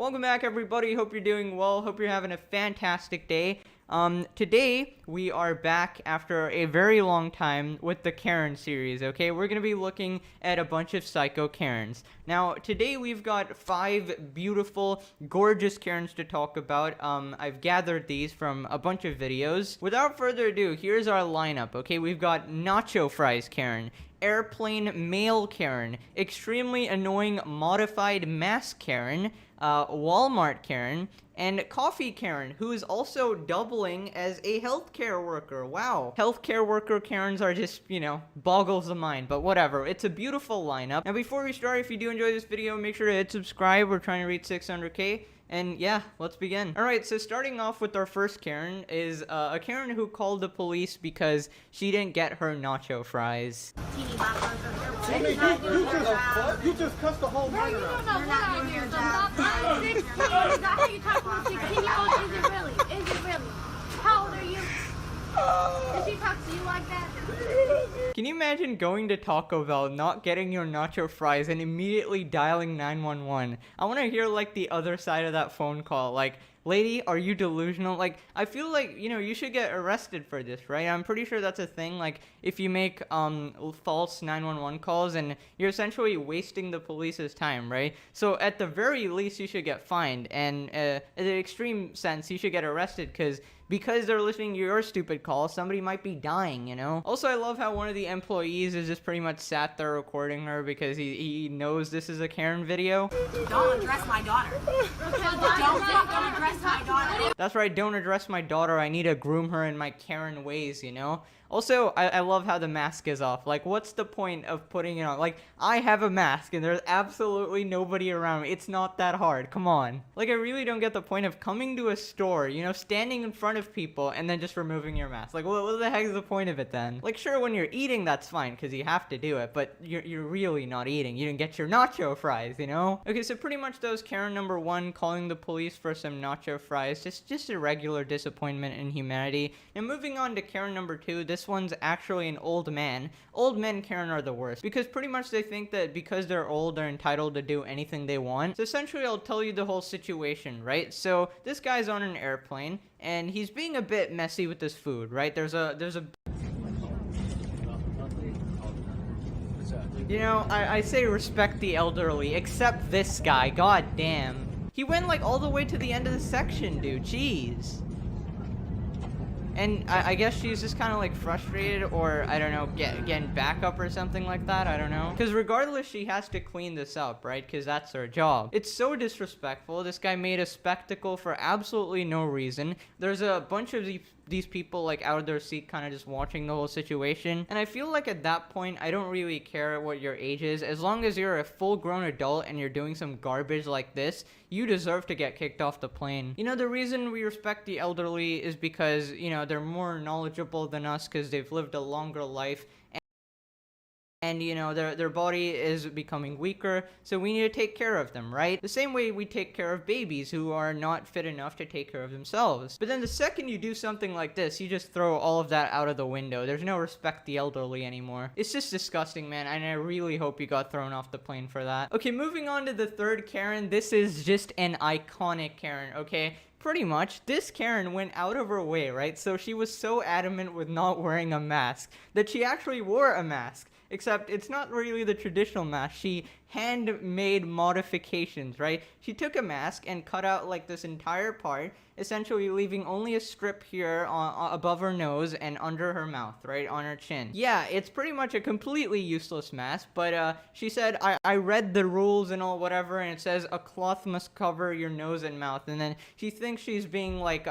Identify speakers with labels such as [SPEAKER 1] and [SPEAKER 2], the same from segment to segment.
[SPEAKER 1] Welcome back, everybody. Hope you're doing well. Hope you're having a fantastic day. Today we are back after a very long time with the Karen series, okay? We're gonna be looking at a bunch of psycho Karens. Now, today we've got 5 beautiful, gorgeous Karens to talk about. I've gathered these from a bunch of videos. Without further ado, here's our lineup, okay? We've got Nacho Fries Karen, Airplane Male Karen, Extremely Annoying Modified Mask Karen, Walmart Karen, and Coffee Karen, who is also doubling as a healthcare worker. Wow. Healthcare worker Karens are just, boggles the mind, but whatever. It's a beautiful lineup. Now, before we start, if you do enjoy this video, make sure to hit subscribe. We're trying to reach 600K. And yeah, let's begin. Alright, so starting off with our first Karen is a Karen who called the police because she didn't get her nacho fries.
[SPEAKER 2] You just cussed the whole night around.
[SPEAKER 3] You're not doing your job. I'm 16. Is that how you talk to a 16-year-old? Is it really? Is it really? How old are you? Does she talk to you like that?
[SPEAKER 1] Can you imagine going to Taco Bell, not getting your nacho fries, and immediately dialing 911? I want to hear, like, the other side of that phone call. Like, lady, are you delusional? Like, I feel like, you should get arrested for this, right? I'm pretty sure that's a thing. Like, if you make, false 911 calls, and you're essentially wasting the police's time, right? So, at the very least, you should get fined. And, in the extreme sense, you should get arrested, because they're listening to your stupid call, somebody might be dying, Also, I love how one of the employees is just pretty much sat there recording her because he knows this is a Karen video.
[SPEAKER 4] Don't address my daughter. Don't address my daughter.
[SPEAKER 1] That's right, don't address my daughter. I need to groom her in my Karen ways, Also, I love how the mask is off. Like, what's the point of putting it on? Like, I have a mask and there's absolutely nobody around me. It's not that hard. Come on. Like, I really don't get the point of coming to a store, standing in front of people and then just removing your mask. Like, what the heck is the point of it then? Like, sure, when you're eating, that's fine because you have to do it, but you're really not eating. You didn't get your nacho fries, Okay, so pretty much those Karen number 1 calling the police for some nacho fries. Just a regular disappointment in humanity. And moving on to Karen number 2, this one's actually an old man. Old men Karen are the worst because pretty much they think that because they're old, they're entitled to do anything they want. So essentially, I'll tell you the whole situation, right? So this guy's on an airplane and he's being a bit messy with his food, right? There's a I say respect the elderly, except this guy. God damn. He went like all the way to the end of the section, dude. Jeez. And I guess she's just kind of like frustrated or, I don't know, getting backup or something like that. I don't know. Because regardless, she has to clean this up, right? Because that's her job. It's so disrespectful. This guy made a spectacle for absolutely no reason. There's a bunch of these people like out of their seat kind of just watching the whole situation. And I feel like at that point, I don't really care what your age is. As long as you're a full-grown adult and you're doing some garbage like this, you deserve to get kicked off the plane. The reason we respect the elderly is because, they're more knowledgeable than us because they've lived a longer life. And, their body is becoming weaker, so we need to take care of them, right? The same way we take care of babies who are not fit enough to take care of themselves. But then the second you do something like this, you just throw all of that out of the window. There's no respect the elderly anymore. It's just disgusting, man, and I really hope you got thrown off the plane for that. Okay, moving on to the third Karen. This is just an iconic Karen, okay? Pretty much, this Karen went out of her way, right? So she was so adamant with not wearing a mask that she actually wore a mask. Except it's not really the traditional mask. She handmade modifications, right? She took a mask and cut out like this entire part, essentially leaving only a strip here above her nose and under her mouth, right, on her chin. Yeah, it's pretty much a completely useless mask, but she said, I read the rules and all whatever, and it says a cloth must cover your nose and mouth, and then she thinks she's being like,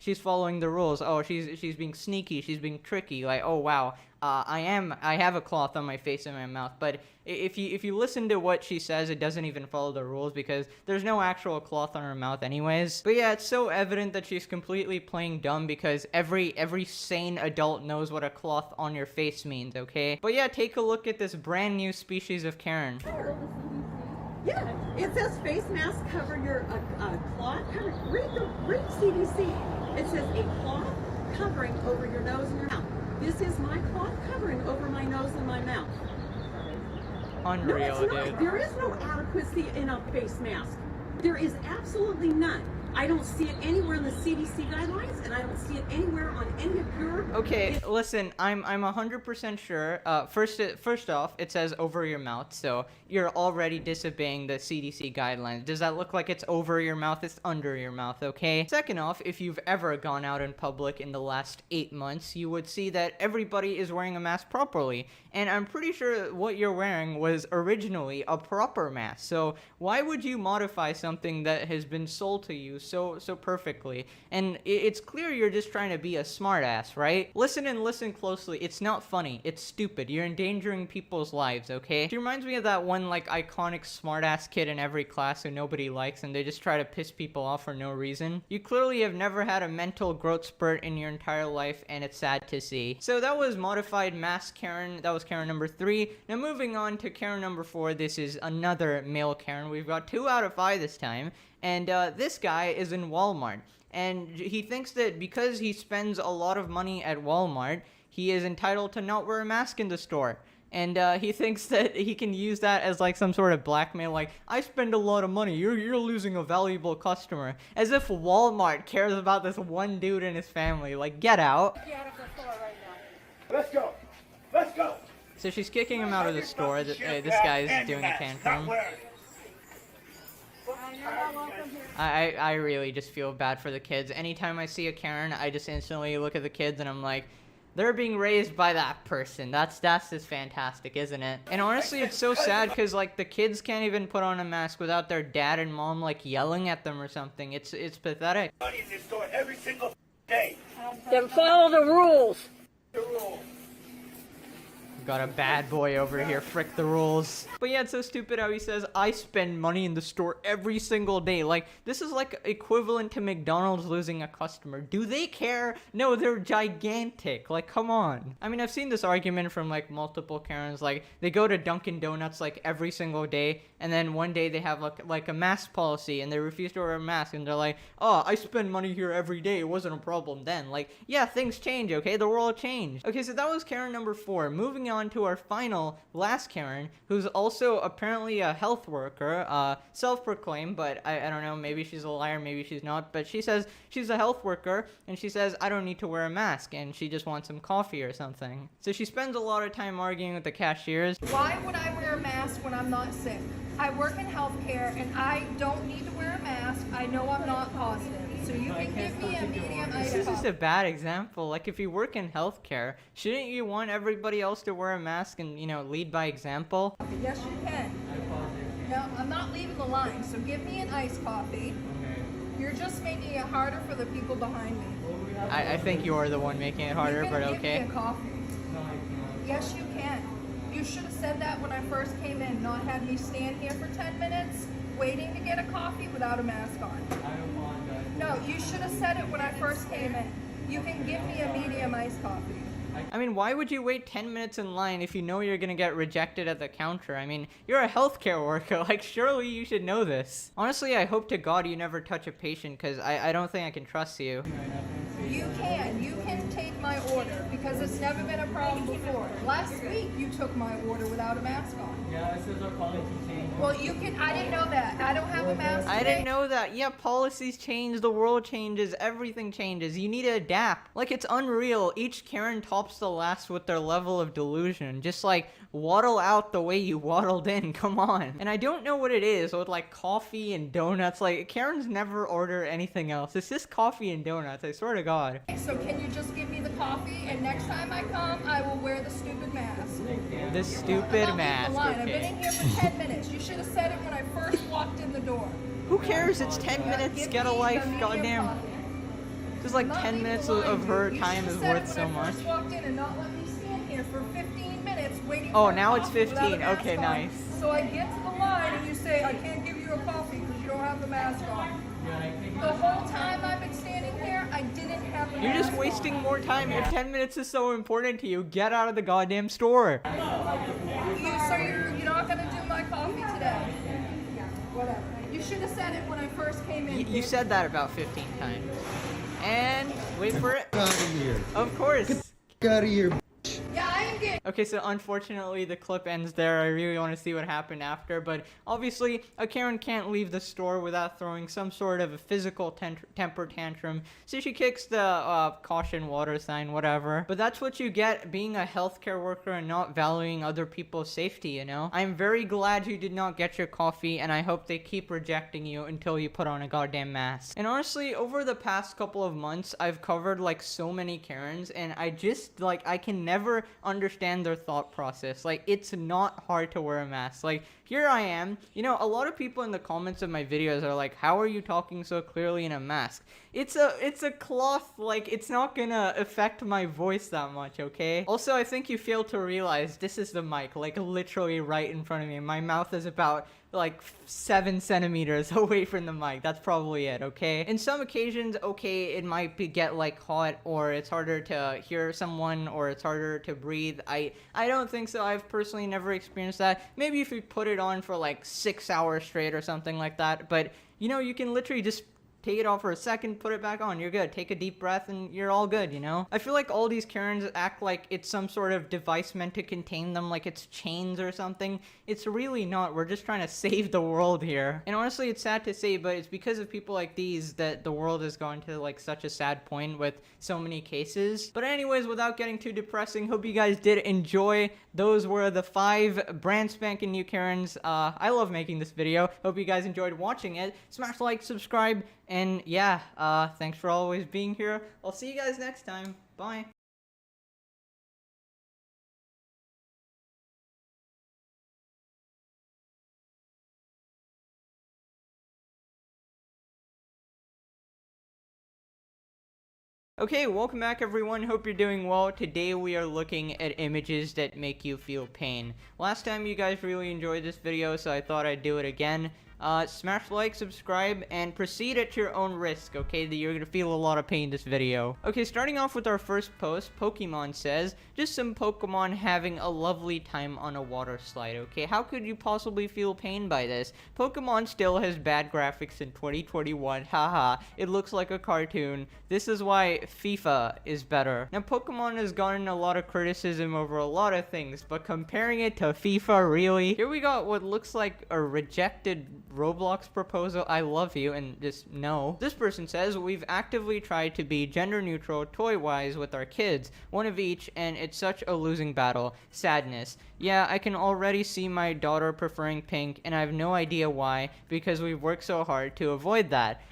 [SPEAKER 1] she's following the rules. Oh, she's being sneaky, she's being tricky, like, oh wow. I have a cloth on my face and my mouth, but if you listen to what she says, it doesn't even follow the rules because there's no actual cloth on her mouth anyways. But yeah, it's so evident that she's completely playing dumb because every sane adult knows what a cloth on your face means, okay? But yeah, take a look at this brand new species of Karen.
[SPEAKER 5] Yeah, it says face mask cover your cloth. Read CDC. It says a cloth covering over your nose and your mouth. This is my cloth covering over my nose and my mouth.
[SPEAKER 1] Unreal,
[SPEAKER 5] no,
[SPEAKER 1] dude.
[SPEAKER 5] There is no adequacy in a face mask. There is absolutely none. I don't see it anywhere in the CDC guidelines, and I don't see it anywhere on any of your...
[SPEAKER 1] Okay, listen, I'm 100% sure. First off, it says over your mouth, so you're already disobeying the CDC guidelines. Does that look like it's over your mouth? It's under your mouth, okay? Second off, if you've ever gone out in public in the last 8 months, you would see that everybody is wearing a mask properly. And I'm pretty sure what you're wearing was originally a proper mask. So why would you modify something that has been sold to you so perfectly? And it's clear you're just trying to be a smartass, right? Listen and listen closely. It's not funny. It's stupid. You're endangering people's lives, okay? She reminds me of that one, like, iconic smartass kid in every class who nobody likes and they just try to piss people off for no reason. You clearly have never had a mental growth spurt in your entire life, and it's sad to see. So that was modified mask Karen. That was Karen number 3. Now moving on to Karen number 4. This is another male Karen. We've got 2 out of 5 this time. And this guy is in Walmart. And he thinks that because he spends a lot of money at Walmart, he is entitled to not wear a mask in the store. And he thinks that he can use that as like some sort of blackmail, like, I spend a lot of money, you're losing a valuable customer. As if Walmart cares about this one dude and his family. Like, get out.
[SPEAKER 3] Get out of the store right now.
[SPEAKER 2] Let's go. Let's go.
[SPEAKER 1] So she's kicking him out of the store. This guy is doing a tantrum. I really just feel bad for the kids. Anytime I see a Karen, I just instantly look at the kids and I'm like, they're being raised by that person. That's just fantastic, isn't it? And honestly, it's so sad because like the kids can't even put on a mask without their dad and mom like yelling at them or something. It's pathetic.
[SPEAKER 2] Money in this store every single day.
[SPEAKER 6] Then follow the rules.
[SPEAKER 2] The rule.
[SPEAKER 1] Got a bad boy over here, frick the rules. But yeah, it's so stupid how he says, I spend money in the store every single day. Like, this is like equivalent to McDonald's losing a customer. Do they care? No, they're gigantic. Like, come on. I mean, I've seen this argument from like multiple Karens. Like, they go to Dunkin' Donuts like every single day, and then one day they have like a mask policy, and they refuse to wear a mask, and they're like, oh, I spend money here every day. It wasn't a problem then. Like, yeah, things change, okay? The world changed. Okay, so that was Karen number 4. Moving on to our last Karen, who's also apparently a health worker, self-proclaimed, but I don't know, maybe she's a liar, maybe she's not, but she says she's a health worker, and she says, I don't need to wear a mask, and she just wants some coffee or something. So she spends a lot of time arguing with the cashiers.
[SPEAKER 7] Why would I wear a mask when I'm not sick? I work in healthcare and I don't need to wear a mask. I know I'm not positive. So you can give me a medium iced
[SPEAKER 1] This is just
[SPEAKER 7] coffee.
[SPEAKER 1] a bad example. Like, if you work in healthcare, shouldn't you want everybody else to wear a mask and, you know, lead by example?
[SPEAKER 7] Yes, you can. No, I'm not leaving the line. So give me an iced coffee. You're just making it harder for the people behind me.
[SPEAKER 1] I think you're the one making it harder,
[SPEAKER 7] you
[SPEAKER 1] but
[SPEAKER 7] can
[SPEAKER 1] okay.
[SPEAKER 7] Give me a coffee. Yes, you can. You should have said that when I first came in, not had me stand here for 10 minutes waiting to get a coffee without a mask on. No, you should have said it when I first came in. You can give me a medium iced coffee.
[SPEAKER 1] I mean, why would you wait 10 minutes in line if you know you're gonna get rejected at the counter? I mean, you're a healthcare worker, like, surely you should know this. Honestly, I hope to God you never touch a patient, because I don't think I can trust you.
[SPEAKER 7] You can take my order, because it's never been a problem before. Last week, you took my order without a mask on.
[SPEAKER 1] Yeah, this is a policy change.
[SPEAKER 7] Well, I didn't know that. I don't have a mask
[SPEAKER 1] I
[SPEAKER 7] today.
[SPEAKER 1] didn't know that. Yeah, policies change, the world changes, everything changes. You need to adapt. Like, it's unreal. Each Karen tops the last with their level of delusion. Just, like, waddle out the way you waddled in. Come on. And I don't know what it is with, like, coffee and donuts. Like, Karens never order anything else. It's just coffee and donuts, I swear to God.
[SPEAKER 7] So can you just give me the coffee, and next time I come, I will wear the stupid mask.
[SPEAKER 1] The stupid
[SPEAKER 7] I'm not leaving
[SPEAKER 1] mask,
[SPEAKER 7] the line. I've been
[SPEAKER 1] okay.
[SPEAKER 7] in here for 10 minutes. You should have said it when I first walked in the door.
[SPEAKER 1] Who cares? It's 10 minutes.
[SPEAKER 7] Give
[SPEAKER 1] Get a
[SPEAKER 7] me
[SPEAKER 1] life.
[SPEAKER 7] the medium
[SPEAKER 1] Goddamn.
[SPEAKER 7] coffee.
[SPEAKER 1] Just like
[SPEAKER 7] I'm not
[SPEAKER 1] 10
[SPEAKER 7] leaving
[SPEAKER 1] minutes
[SPEAKER 7] the line,
[SPEAKER 1] of her
[SPEAKER 7] dude.
[SPEAKER 1] time
[SPEAKER 7] You
[SPEAKER 1] is
[SPEAKER 7] should have
[SPEAKER 1] worth
[SPEAKER 7] said
[SPEAKER 1] so
[SPEAKER 7] it when I
[SPEAKER 1] much.
[SPEAKER 7] first walked in and not let me stand here for 15 minutes waiting
[SPEAKER 1] Oh,
[SPEAKER 7] for a
[SPEAKER 1] now it's
[SPEAKER 7] coffee without a
[SPEAKER 1] 15.
[SPEAKER 7] mask
[SPEAKER 1] Okay,
[SPEAKER 7] on.
[SPEAKER 1] nice.
[SPEAKER 7] So I get to the line and you say, I can't give you a coffee because you don't have the mask on. The whole time I've been standing here, I didn't have the
[SPEAKER 1] You're
[SPEAKER 7] mask
[SPEAKER 1] just wasting
[SPEAKER 7] on.
[SPEAKER 1] more time. If 10 minutes is so important to you, get out of the goddamn store.
[SPEAKER 7] So you're not going to do my coffee today? Whatever. You should have said it when I first came in.
[SPEAKER 1] You said that about 15 times. And wait for it.
[SPEAKER 8] Get out of here.
[SPEAKER 1] Of course.
[SPEAKER 8] Get out of here.
[SPEAKER 7] Yeah, I am getting...
[SPEAKER 1] Okay, so unfortunately the clip ends there. I really want to see what happened after, but obviously a Karen can't leave the store without throwing some sort of a physical temper tantrum, so she kicks the caution water sign, whatever. But that's what you get being a healthcare worker and not valuing other people's safety, you know? I'm very glad you did not get your coffee, and I hope they keep rejecting you until you put on a goddamn mask. And honestly, over the past couple of months, I've covered like so many Karens, and I just like, I can never understand their thought process. Like, it's not hard to wear a mask. Like, here I am, you know, a lot of people in the comments of my videos are like, how are you talking so clearly in a mask? It's a cloth, like, it's not gonna affect my voice that much, okay? Also, I think you fail to realize this is the mic, like, literally right in front of me. My mouth is about like 7 centimeters away from the mic. That's probably it, okay? In some occasions, okay, it might get like hot, or it's harder to hear someone, or it's harder to breathe. I don't think so. I've personally never experienced that. Maybe if you put it on for like 6 hours straight or something like that, but you know, you can literally just take it off for a second, put it back on, you're good. Take a deep breath and you're all good, you know? I feel like all these Karens act like it's some sort of device meant to contain them, like it's chains or something. It's really not. We're just trying to save the world here. And honestly, it's sad to say, but it's because of people like these that the world has gone to like such a sad point with so many cases. But anyways, without getting too depressing, hope you guys did enjoy. Those were the 5 brand spanking new Karens. I love making this video. Hope you guys enjoyed watching it. Smash like, subscribe, and yeah, thanks for always being here. I'll see you guys next time. Bye. Okay, welcome back everyone. Hope you're doing well. Today we are looking at images that make you feel pain. Last time you guys really enjoyed this video, so I thought I'd do it again. Smash like, subscribe, and proceed at your own risk, okay? You're gonna feel a lot of pain in this video. Okay, starting off with our first post, Pokemon says, just some Pokemon having a lovely time on a water slide, okay? How could you possibly feel pain by this? Pokemon still has bad graphics in 2021, haha. It looks like a cartoon. This is why FIFA is better. Now, Pokemon has gotten a lot of criticism over a lot of things, but comparing it to FIFA, really? Here we got what looks like a rejected Roblox proposal. I love you, and just no. This person says, we've actively tried to be gender neutral toy-wise with our kids, one of each, and it's such a losing battle. Sadness. Yeah, I can already see my daughter preferring pink, and I have no idea why, because we've worked so hard to avoid that.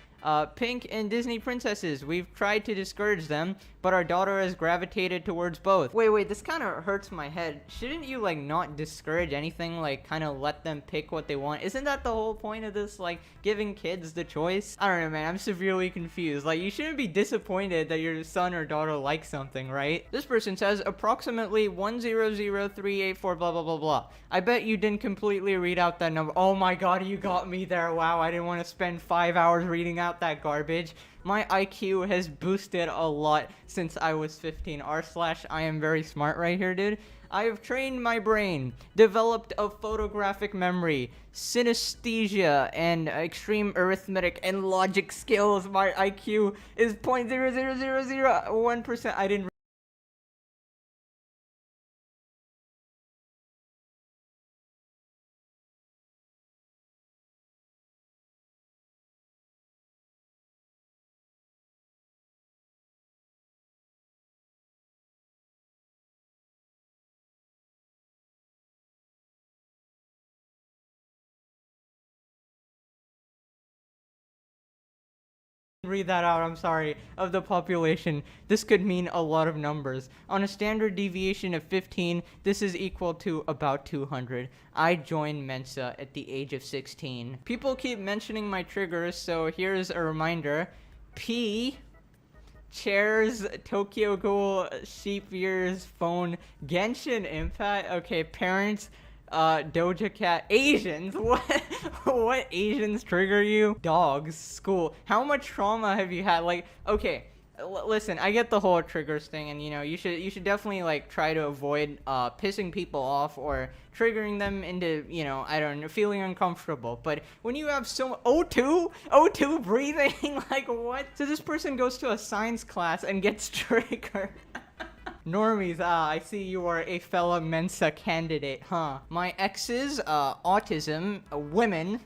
[SPEAKER 1] Pink and Disney princesses, we've tried to discourage them, but our daughter has gravitated towards both. Wait, this kind of hurts my head. Shouldn't you, like, not discourage anything, like, kind of let them pick what they want? Isn't that the whole point of this, like, giving kids the choice? I don't know, man, I'm severely confused. Like, you shouldn't be disappointed that your son or daughter likes something, right? This person says, approximately 100384 blah blah blah blah. I bet you didn't completely read out that number. Oh my god, you got me there. Wow, I didn't want to spend 5 hours reading out that garbage. My IQ has boosted a lot since I was 15. R/I am very smart right here, dude. I have trained my brain, developed a photographic memory, synesthesia, and extreme arithmetic and logic skills. My IQ is 0.00001%. I didn't read that out, I'm sorry, of the population. This could mean a lot of numbers. On a standard deviation of 15, this is equal to about 200. I joined Mensa at the age of 16. People keep mentioning my triggers, so here's a reminder. P, chairs, Tokyo Ghoul, sheep ears, phone, Genshin Impact. Okay, parents, Doja Cat, Asians. What Asians trigger you? Dogs, school. How much trauma have you had? Like, okay, listen, I get the whole triggers thing, and you know, you should definitely like try to avoid pissing people off or triggering them into, you know, I don't know, feeling uncomfortable. But when you have so O2 breathing, like what? So this person goes to a science class and gets triggered. Normies, I see you are a fellow Mensa candidate, huh? My exes, autism, women.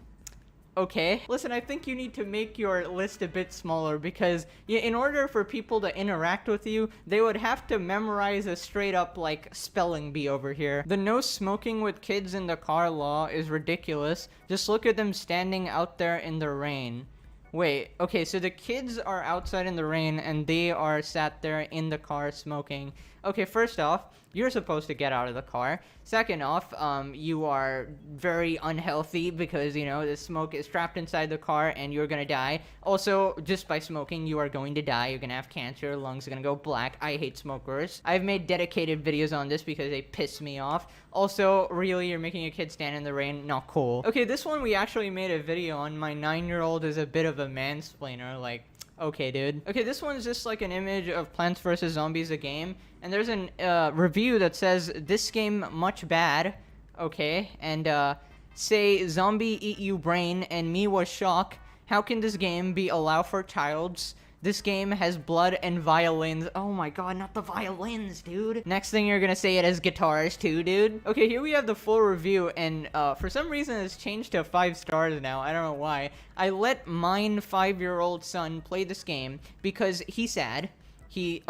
[SPEAKER 1] Okay. Listen, I think you need to make your list a bit smaller because in order for people to interact with you, they would have to memorize a straight up like spelling bee over here. The no smoking with kids in the car law is ridiculous. Just look at them standing out there in the rain. Wait, okay, so the kids are outside in the rain and they are sat there in the car smoking. Okay, first off, you're supposed to get out of the car. Second off, you are very unhealthy because, you know, the smoke is trapped inside the car and you're gonna die. Also, just by smoking, you are going to die. You're gonna have cancer, your lungs are gonna go black. I hate smokers. I've made dedicated videos on this because they piss me off. Also, really, you're making a kid stand in the rain? Not cool. Okay, this one we actually made a video on. My 9-year-old is a bit of a mansplainer, like... Okay, dude. Okay, this one's just like an image of Plants vs. Zombies, a game. And there's an review that says, this game much bad. Okay, and say, zombie eat you brain, and me was shock. How can this game be allow for childs? This game has blood and violins. Oh my god, not the violins, dude. Next thing you're gonna say it has guitars too, dude. Okay, here we have the full review, and for some reason it's changed to 5 stars now. I don't know why. I let mine 5-year-old son play this game because he said he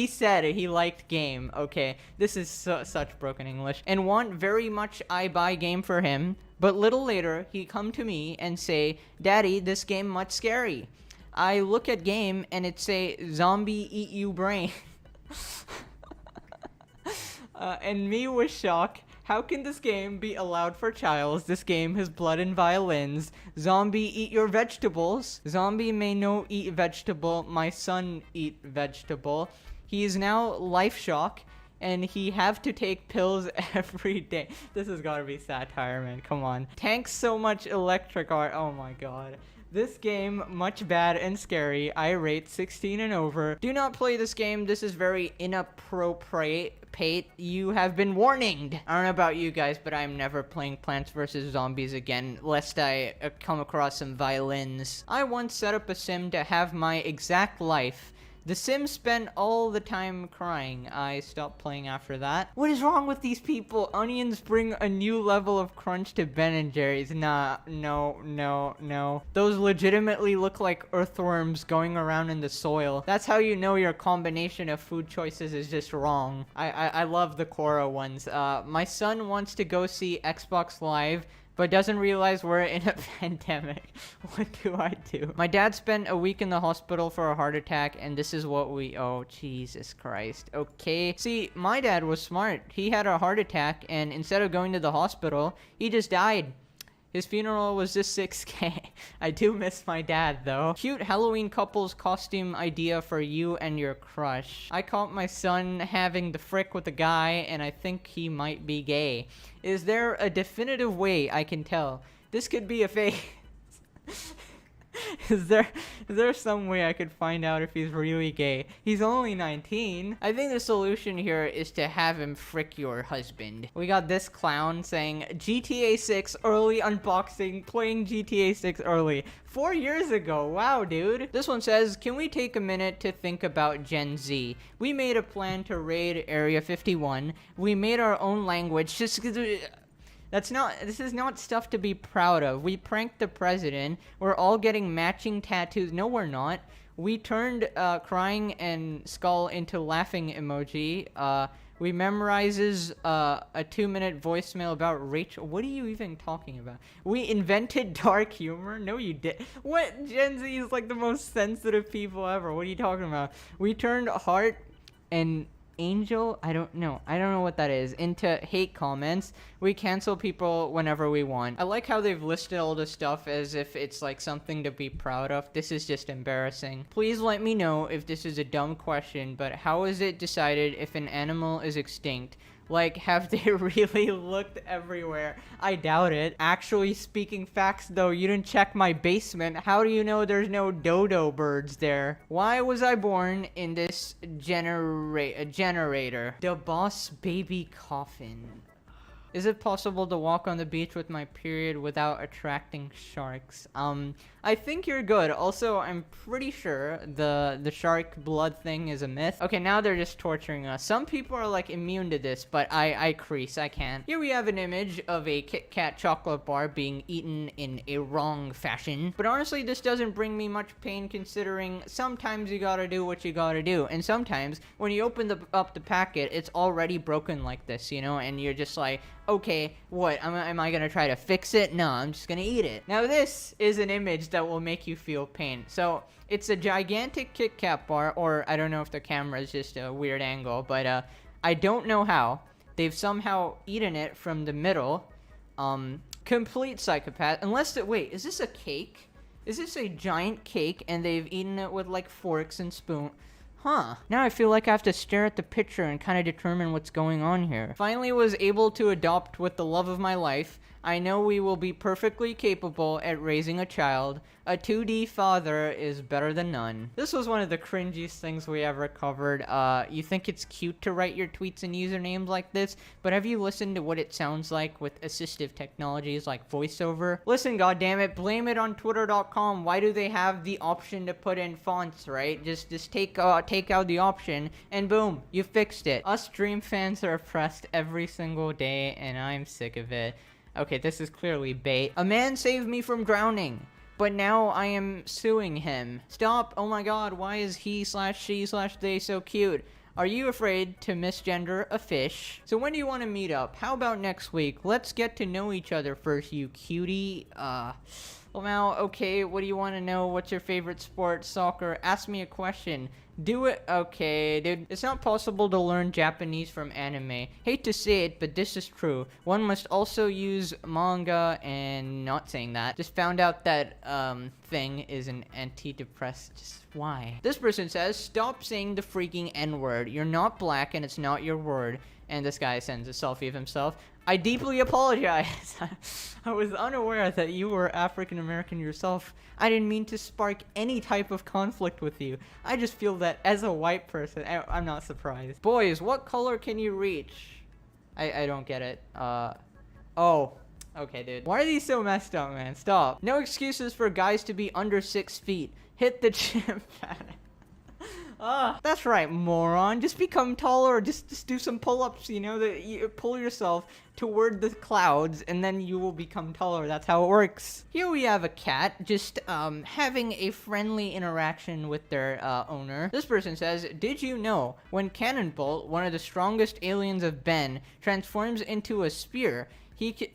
[SPEAKER 1] said he liked game. Okay, this is such broken English. And want very much I buy game for him, but little later he come to me and say, Daddy, this game much scary. I look at game and it say zombie eat you brain. And me was shocked. How can this game be allowed for childs? This game has blood and violins. Zombie eat your vegetables. Zombie may no eat vegetable. My son eat vegetable. He is now life shock. And he have to take pills every day. This has gotta be satire, man. Come on. Tanks so much electric art. Oh my god. This game, much bad and scary. I rate 16 and over. Do not play this game. This is very inappropriate. You have been warned. I don't know about you guys, but I'm never playing Plants vs. Zombies again, lest I come across some violins. I once set up a sim to have my exact life. The sim spent all the time crying. I stopped playing after that. What is wrong with these people? Onions bring a new level of crunch to Ben & Jerry's. Nah, no. Those legitimately look like earthworms going around in the soil. That's how you know your combination of food choices is just wrong. I love the Cora ones. My son wants to go see Xbox Live, but doesn't realize we're in a pandemic. What do I do? My dad spent a week in the hospital for a heart attack, and this is what we... Oh, Jesus Christ. Okay. See, my dad was smart. He had a heart attack, and instead of going to the hospital, he just died. His funeral was just 6K. I do miss my dad, though. Cute Halloween couple's costume idea for you and your crush. I caught my son having the frick with a guy, and I think he might be gay. Is there a definitive way I can tell? This could be a fake. Is there some way I could find out if he's really gay? He's only 19. I think the solution here is to have him frick your husband. We got this clown saying GTA 6 early unboxing, playing GTA 6 early. 4 years ago. Wow, dude. This one says, can we take a minute to think about Gen Z? We made a plan to raid Area 51. We made our own language. This is not stuff to be proud of. We pranked the president. We're all getting matching tattoos. No, we're not. We turned crying and skull into laughing emoji. We memorizes a 2-minute voicemail about Rachel. What are you even talking about? We invented dark humor? No, you did. What? Gen Z is like the most sensitive people ever. What are you talking about? We turned heart and angel, I don't know what that is, into hate comments. We cancel people whenever we want. I like how they've listed all this stuff as if it's like something to be proud of. This is just embarrassing. Please let me know if this is a dumb question, but how is it decided if an animal is extinct? Like, have they really looked everywhere? I doubt it. Actually, speaking facts though, you didn't check my basement. How do you know there's no dodo birds there? Why was I born in this generator? The boss baby coffin. Is it possible to walk on the beach with my period without attracting sharks? I think you're good. Also, I'm pretty sure the shark blood thing is a myth. Okay, now they're just torturing us. Some people are like immune to this, but I crease. I can't. Here we have an image of a Kit Kat chocolate bar being eaten in a wrong fashion. But honestly, this doesn't bring me much pain considering sometimes you gotta do what you gotta do. And sometimes when you open up the packet, it's already broken like this, you know? And you're just like, okay, what? Am I gonna try to fix it? No, I'm just gonna eat it. Now this is an image that will make you feel pain. So it's a gigantic Kit Kat bar, or I don't know if the camera is just a weird angle, but I don't know how. They've somehow eaten it from the middle. Complete psychopath. Unless wait, is this a cake? Is this a giant cake and they've eaten it with like forks and spoon? Huh. Now I feel like I have to stare at the picture and kind of determine what's going on here. Finally was able to adopt with the love of my life. I know we will be perfectly capable at raising a child. A 2D father is better than none. This was one of the cringiest things we ever covered. You think it's cute to write your tweets and usernames like this, but have you listened to what it sounds like with assistive technologies like voiceover? Listen, goddammit, blame it on Twitter.com. Why do they have the option to put in fonts, right? Just take out the option, and boom, you fixed it. Us Dream fans are oppressed every single day, and I'm sick of it. Okay, this is clearly bait. A man saved me from drowning, but now I am suing him. Stop! Oh my god, why is he/she/they so cute? Are you afraid to misgender a fish? So when do you want to meet up? How about next week? Let's get to know each other first, you cutie. Well now, okay, what do you want to know? What's your favorite sport? Soccer? Ask me a question. Do it. Okay, dude. It's not possible to learn Japanese from anime. Hate to say it, but this is true. One must also use manga and not saying that. Just found out that, thing is an antidepressant. Just why? This person says, stop saying the freaking N-word. You're not black and it's not your word. And this guy sends a selfie of himself. I deeply apologize. I was unaware that you were African American yourself. I didn't mean to spark any type of conflict with you. I just feel that as a white person, I'm not surprised. Boys, what color can you reach? I don't get it. Oh. Okay, dude. Why are these so messed up, man? Stop. No excuses for guys to be under 6 feet. Hit the gym. That's right, moron. Just become taller. Just do some pull-ups, you know, you pull yourself toward the clouds and then you will become taller. That's how it works. Here we have a cat just having a friendly interaction with their owner. This person says, did you know when Cannonbolt, one of the strongest aliens of Ben, transforms into a spear, he can...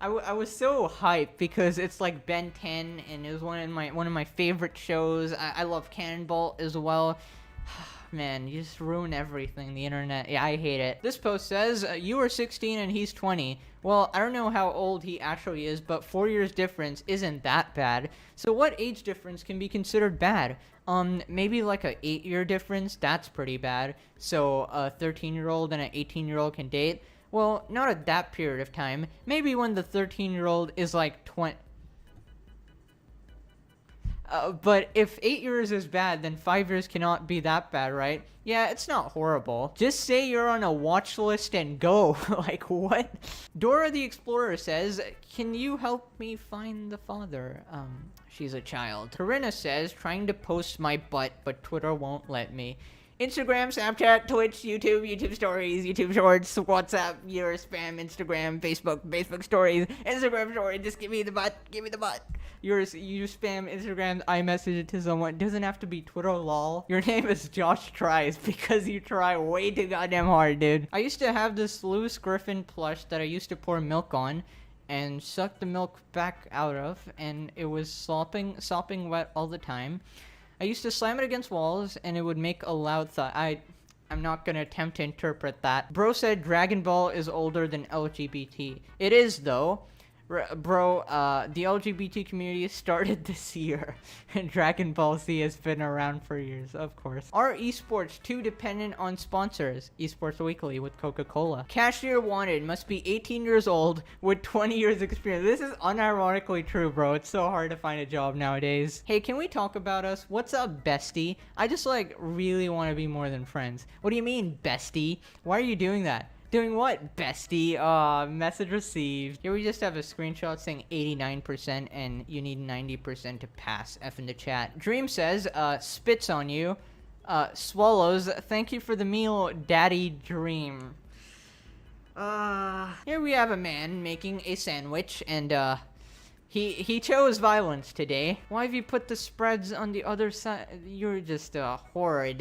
[SPEAKER 1] I was so hyped because it's like Ben 10 and it was one of my favorite shows. I love Cannonball as well. Man, you just ruin everything, the internet. Yeah, I hate it. This post says, you are 16 and he's 20. Well, I don't know how old he actually is, but 4 years difference isn't that bad. So what age difference can be considered bad? Maybe like a 8-year difference, that's pretty bad. So a 13-year-old and an 18-year-old can date. Well, not at that period of time. Maybe when the 13-year-old is like 20. But if 8 years is bad, then 5 years cannot be that bad, right? Yeah, it's not horrible. Just say you're on a watch list and go. Like, what? Dora the Explorer says, can you help me find the father? She's a child. Corinna says, trying to post my butt, but Twitter won't let me. Instagram, Snapchat, Twitch, YouTube Stories, YouTube Shorts, WhatsApp, your spam, Instagram, Facebook Stories, Instagram Stories, just give me the butt. You spam Instagram, iMessage it to someone. It doesn't have to be Twitter, lol. Your name is Josh Tries because you try way too goddamn hard, dude. I used to have this Lewis Griffin plush that I used to pour milk on and suck the milk back out of, and it was sopping wet all the time. I used to slam it against walls, and it would make a loud thud. I'm not gonna attempt to interpret that. Bro said Dragon Ball is older than LGBT. It is, though. Bro, the LGBT community started this year, and Dragon Ball Z has been around for years, of course. Are esports too dependent on sponsors? Esports Weekly with Coca-Cola. Cashier wanted must be 18 years old with 20 years experience. This is unironically true, bro. It's so hard to find a job nowadays. Hey, can we talk about us? What's up, bestie? I just, like, really want to be more than friends. What do you mean, bestie? Why are you doing that? Doing what, bestie? Message received. Here we just have a screenshot saying 89% and you need 90% to pass. F in the chat. Dream says, spits on you. Swallows, thank you for the meal, Daddy Dream. Here we have a man making a sandwich, and he chose violence today. Why have you put the spreads on the other side? You're just a horrid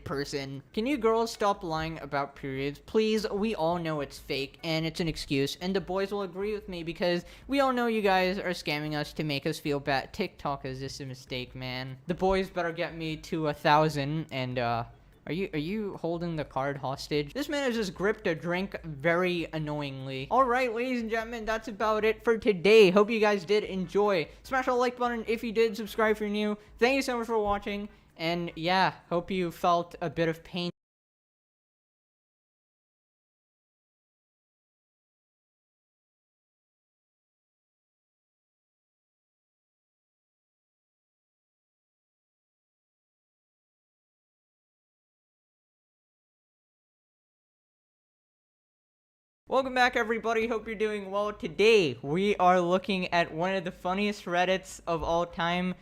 [SPEAKER 1] person. Can you girls stop lying about periods? Please, we all know it's fake, and it's an excuse, and the boys will agree with me because we all know you guys are scamming us to make us feel bad. TikTok is just a mistake, man. The boys better get me to 1,000, and Are you holding the card hostage? This man has just gripped a drink very annoyingly. Alright, ladies and gentlemen, that's about it for today. Hope you guys did enjoy. Smash the like button if you did, subscribe if you're new. Thank you so much for watching, and yeah, hope you felt a bit of pain. Welcome back, everybody. Hope you're doing well. Today, we are looking at one of the funniest Reddits of all time.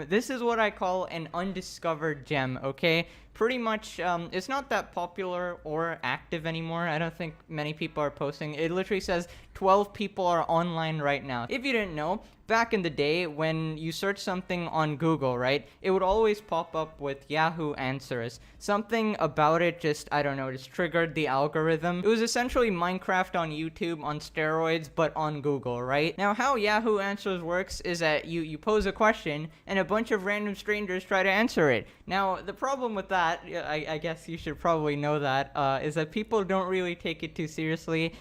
[SPEAKER 1] This is what I call an undiscovered gem, okay? Pretty much, it's not that popular or active anymore. I don't think many people are posting. It literally says 12 people are online right now. If you didn't know, back in the day, when you search something on Google, right, it would always pop up with Yahoo Answers. Something about it just, I don't know, just triggered the algorithm. It was essentially Minecraft on YouTube on steroids, but on Google, right? Now, how Yahoo Answers works is that you pose a question, and a bunch of random strangers try to answer it. Now, the problem with that, I guess you should probably know that, is that people don't really take it too seriously.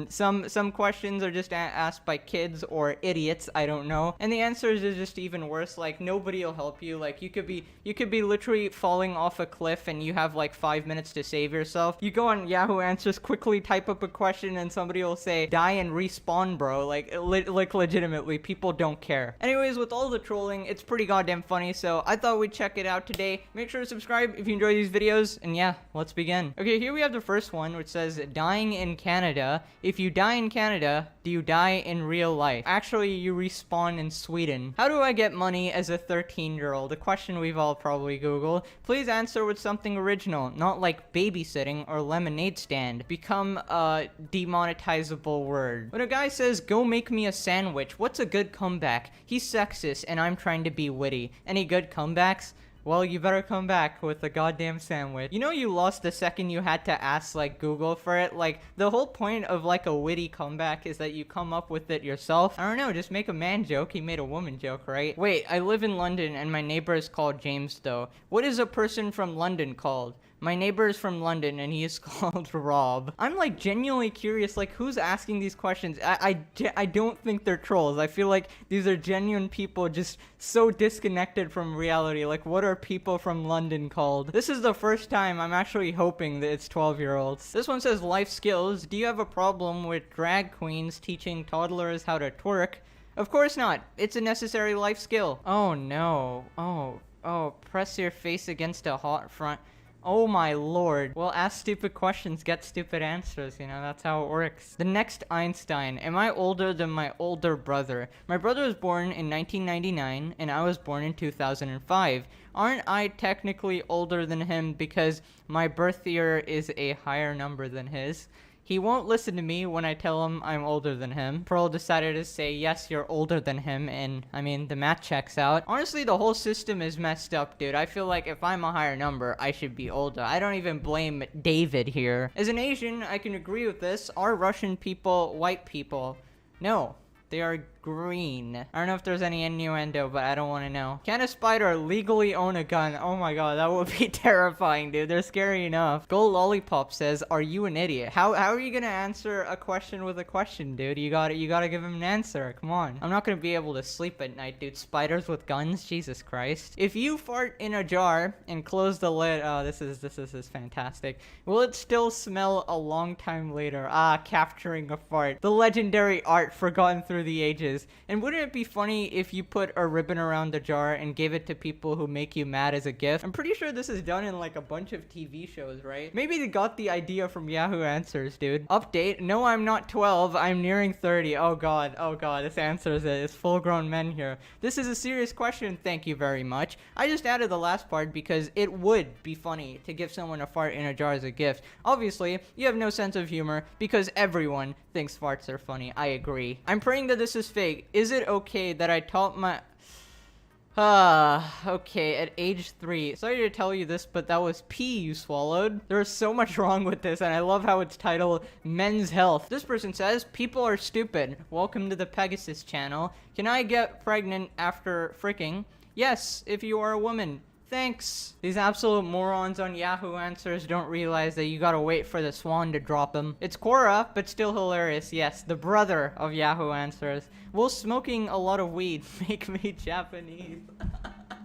[SPEAKER 1] Some questions are just asked by kids or idiots, I don't know. And the answers is just even worse. Like, nobody will help you. Like, you could be literally falling off a cliff and you have like 5 minutes to save yourself. You go on Yahoo Answers, quickly type up a question, and somebody will say, die and respawn, bro. Like legitimately, people don't care. Anyways, with all the trolling, it's pretty goddamn funny, so I thought we'd check it out today. Make sure to subscribe if you enjoy these videos, and yeah, let's begin. Okay, here we have the first one, which says, dying in Canada. If you die in Canada, do you die in real life? Actually, you respawn in Sweden. How do I get money as a 13-year-old? A question we've all probably Googled. Please answer with something original, not like babysitting or lemonade stand. Become a demonetizable word. When a guy says, go make me a sandwich, what's a good comeback? He's sexist and I'm trying to be witty. Any good comebacks? Well, you better come back with a goddamn sandwich. You know you lost the second you had to ask, like, Google for it? Like, the whole point of, like, a witty comeback is that you come up with it yourself. I don't know, just make a man joke. He made a woman joke, right? Wait, I live in London and my neighbor is called James, though. What is a person from London called? My neighbor is from London and he is called Rob. I'm like genuinely curious, like who's asking these questions? I don't think they're trolls. I feel like these are genuine people just so disconnected from reality. Like, what are people from London called? This is the first time I'm actually hoping that it's 12-year-olds. This one says life skills. Do you have a problem with drag queens teaching toddlers how to twerk? Of course not. It's a necessary life skill. Oh no. Oh, press your face against a hot front. Oh my lord. Well, ask stupid questions, get stupid answers, you know, that's how it works. The next Einstein. Am I older than my older brother? My brother was born in 1999, and I was born in 2005. Aren't I technically older than him because my birth year is a higher number than his? He won't listen to me when I tell him I'm older than him. Pearl decided to say, yes, you're older than him, and, I mean, the math checks out. Honestly, the whole system is messed up, dude. I feel like if I'm a higher number, I should be older. I don't even blame David here. As an Asian, I can agree with this. Are Russian people white people? No. They are green. I don't know if there's any innuendo, but I don't want to know. Can a spider legally own a gun? Oh my god, that would be terrifying, dude. They're scary enough. Gold Lollipop says, are you an idiot? How are you gonna answer a question with a question, dude? You gotta give him an answer. Come on. I'm not gonna be able to sleep at night, dude. Spiders with guns? Jesus Christ. If you fart in a jar and close the lid, oh, this is fantastic. Will it still smell a long time later? Ah, capturing a fart. The legendary art forgotten through the ages. is. And wouldn't it be funny if you put a ribbon around the jar and gave it to people who make you mad as a gift? I'm pretty sure this is done in like a bunch of TV shows, right? Maybe they got the idea from Yahoo Answers, dude. Update, no, I'm not 12, I'm nearing 30. Oh god, this answers it. It's full-grown men here. This is a serious question, thank you very much. I just added the last part because it would be funny to give someone a fart in a jar as a gift. Obviously, you have no sense of humor because everyone thinks farts are funny. I agree. I'm praying that this is fake. Is it okay that I taught my... okay, at age 3. Sorry to tell you this, but that was pee you swallowed. There's so much wrong with this, and I love how it's titled Men's Health. This person says, people are stupid. Welcome to the Pegasus channel. Can I get pregnant after fricking? Yes, if you are a woman. Thanks. These absolute morons on Yahoo Answers don't realize that you gotta wait for the swan to drop him. It's Cora, but still hilarious. Yes, the brother of Yahoo Answers. Will smoking a lot of weed make me Japanese?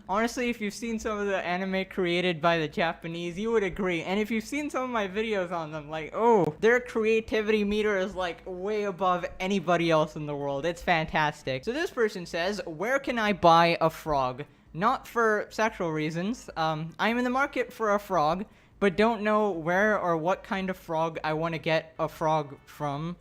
[SPEAKER 1] Honestly, if you've seen some of the anime created by the Japanese, you would agree. And if you've seen some of my videos on them, like, oh, their creativity meter is like way above anybody else in the world. It's fantastic. So this person says, where can I buy a frog? Not for sexual reasons. I'm in the market for a frog, but don't know where or what kind of frog I want to get a frog from.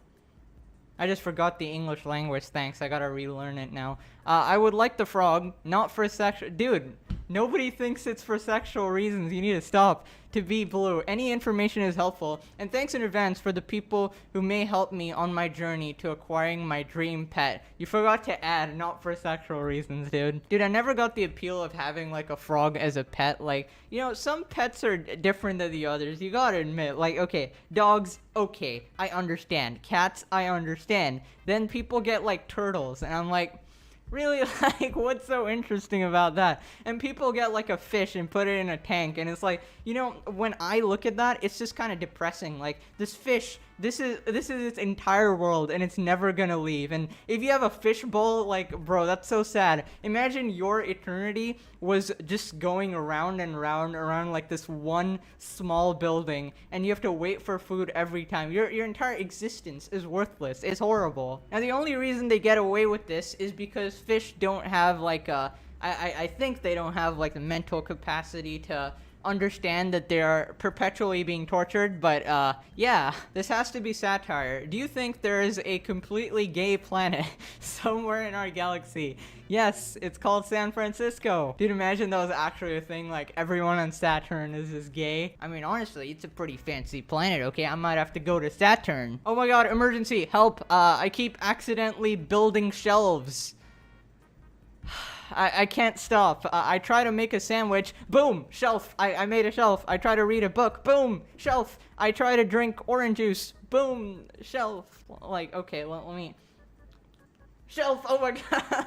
[SPEAKER 1] I just forgot the English language, thanks. I gotta relearn it now. I would like the frog, not for sexual... Dude, nobody thinks it's for sexual reasons. You need to stop. To be blue. Any information is helpful. And thanks in advance for the people who may help me on my journey to acquiring my dream pet. You forgot to add, not for sexual reasons, dude. Dude, I never got the appeal of having, like, a frog as a pet. Like, you know, some pets are different than the others. You gotta admit. Like, okay, dogs, okay, I understand. Cats, I understand. Then people get, like, turtles. And I'm like... Really, like, what's so interesting about that? And people get, like, a fish and put it in a tank, and it's like, you know, when I look at that, it's just kind of depressing. Like, this fish, this is its entire world, and it's never gonna leave. And if you have a fish bowl, like, bro, that's so sad. Imagine your eternity was just going around and around, like, this one small building, and you have to wait for food every time. Your entire existence is worthless. It's horrible. Now, the only reason they get away with this is because fish don't have, like, I think they don't have, like, the mental capacity to understand that they're perpetually being tortured, but yeah, this has to be satire. Do you think there is a completely gay planet somewhere in our galaxy? Yes, it's called San Francisco. Dude, imagine that was actually a thing, like everyone on Saturn is gay. I mean, honestly, it's a pretty fancy planet, okay? I might have to go to Saturn. Oh my god, emergency, help, I keep accidentally building shelves. I can't stop. I try to make a sandwich. Boom! Shelf. I made a shelf. I try to read a book. Boom! Shelf. I try to drink orange juice. Boom! Shelf. Like, okay, let me... Shelf! Oh my god!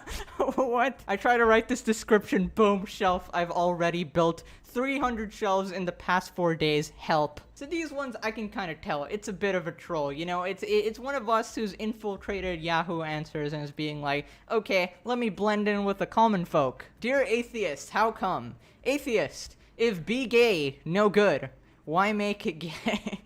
[SPEAKER 1] What? I try to write this description. Boom! Shelf. I've already built 300 shelves in the past 4 days. Help. So these ones I can kind of tell. It's a bit of a troll, you know? It's one of us who's infiltrated Yahoo Answers and is being like, okay, let me blend in with the common folk. Dear atheist, how come? Atheist, if be gay, no good. Why make it gay?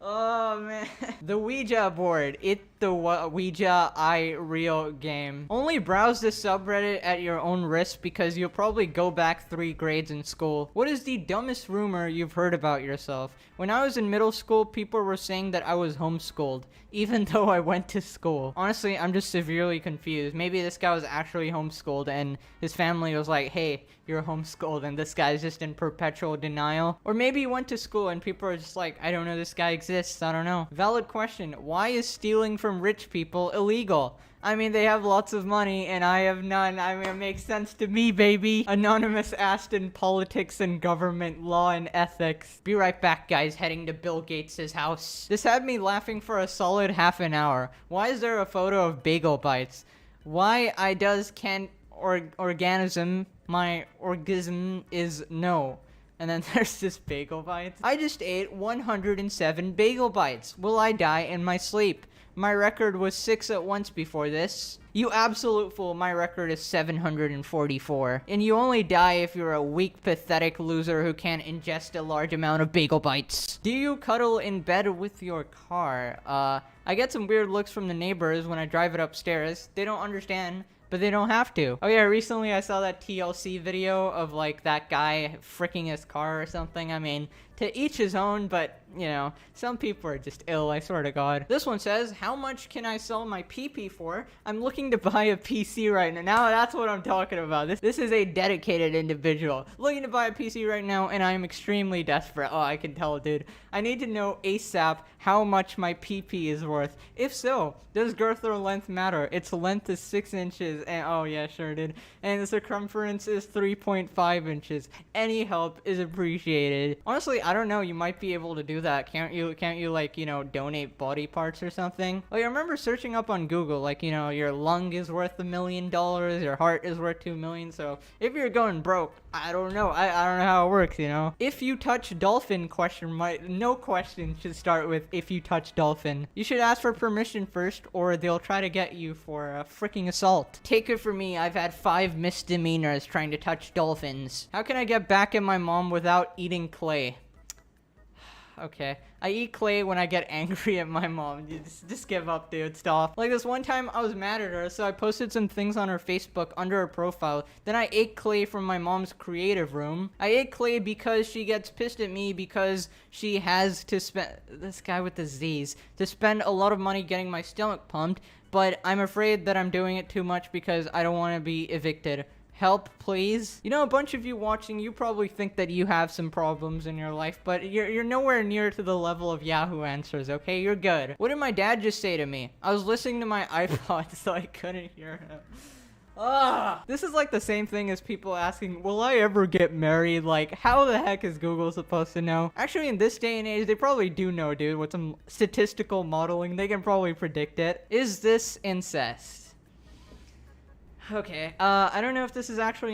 [SPEAKER 1] Oh man. The Ouija board. The Ouija real game. Only browse this subreddit at your own risk because you'll probably go back 3 grades in school. What is the dumbest rumor you've heard about yourself? When I was in middle school, people were saying that I was homeschooled, even though I went to school. Honestly, I'm just severely confused. Maybe this guy was actually homeschooled and his family was like, hey, you're homeschooled, and this guy's just in perpetual denial. Or maybe he went to school and people are just like, I don't know, this guy exists, I don't know. Valid question. Why is stealing from rich people illegal? I mean, they have lots of money and I have none. I mean, it makes sense to me, baby. Anonymous asked in politics and government law and ethics. Be right back, guys, heading to Bill Gates' house. This had me laughing for a solid half an hour. Why is there a photo of bagel bites? Why I does can't organism, my orgasm is no. And then there's this bagel bites. I just ate 107 bagel bites. Will I die in my sleep? My record was 6 at once before this. You absolute fool, my record is 744. And you only die if you're a weak, pathetic loser who can't ingest a large amount of bagel bites. Do you cuddle in bed with your car? I I get some weird looks from the neighbors when I drive it upstairs. They don't understand, but they don't have to. Oh yeah, recently I saw that TLC video of like that guy fricking his car or something. I mean, to each his own, but you know, some people are just ill, I swear to God. This one says, how much can I sell my PP for? I'm looking to buy a PC right now. Now that's what I'm talking about. This is a dedicated individual looking to buy a PC right now, and I am extremely desperate. Oh, I can tell, dude. I need to know ASAP how much my PP is worth. If so, does girth or length matter? Its length is 6 inches, and oh yeah, sure, dude. And the circumference is 3.5 inches. Any help is appreciated. Honestly, I don't know. You might be able to do that. Can't you like, you know, donate body parts or something? Like, I remember searching up on Google, like, you know, your lung is worth $1 million, your heart is worth 2 million. So if you're going broke, I don't know. I don't know how it works, you know. If you touch dolphin, no question should start with if you touch dolphin. You should ask for permission first, or they'll try to get you for a freaking assault. Take it from me, I've had 5 misdemeanors trying to touch dolphins. How can I get back at my mom without eating clay? Okay. I eat clay when I get angry at my mom. You just give up, dude. Stop. Like this one time I was mad at her, so I posted some things on her Facebook under her profile. Then I ate clay from my mom's creative room. I ate clay because she gets pissed at me because she has to spend, this guy with the Z's, to spend a lot of money getting my stomach pumped, but I'm afraid that I'm doing it too much because I don't want to be evicted. Help, please. You know, a bunch of you watching, you probably think that you have some problems in your life, but you're nowhere near to the level of Yahoo Answers, okay? You're good. What did my dad just say to me? I was listening to my iPod, so I couldn't hear him. Ah! This is like the same thing as people asking, will I ever get married? Like, how the heck is Google supposed to know? Actually, in this day and age, they probably do know, dude. With some statistical modeling, they can probably predict it. Is this incest? Okay, I don't know if this is actually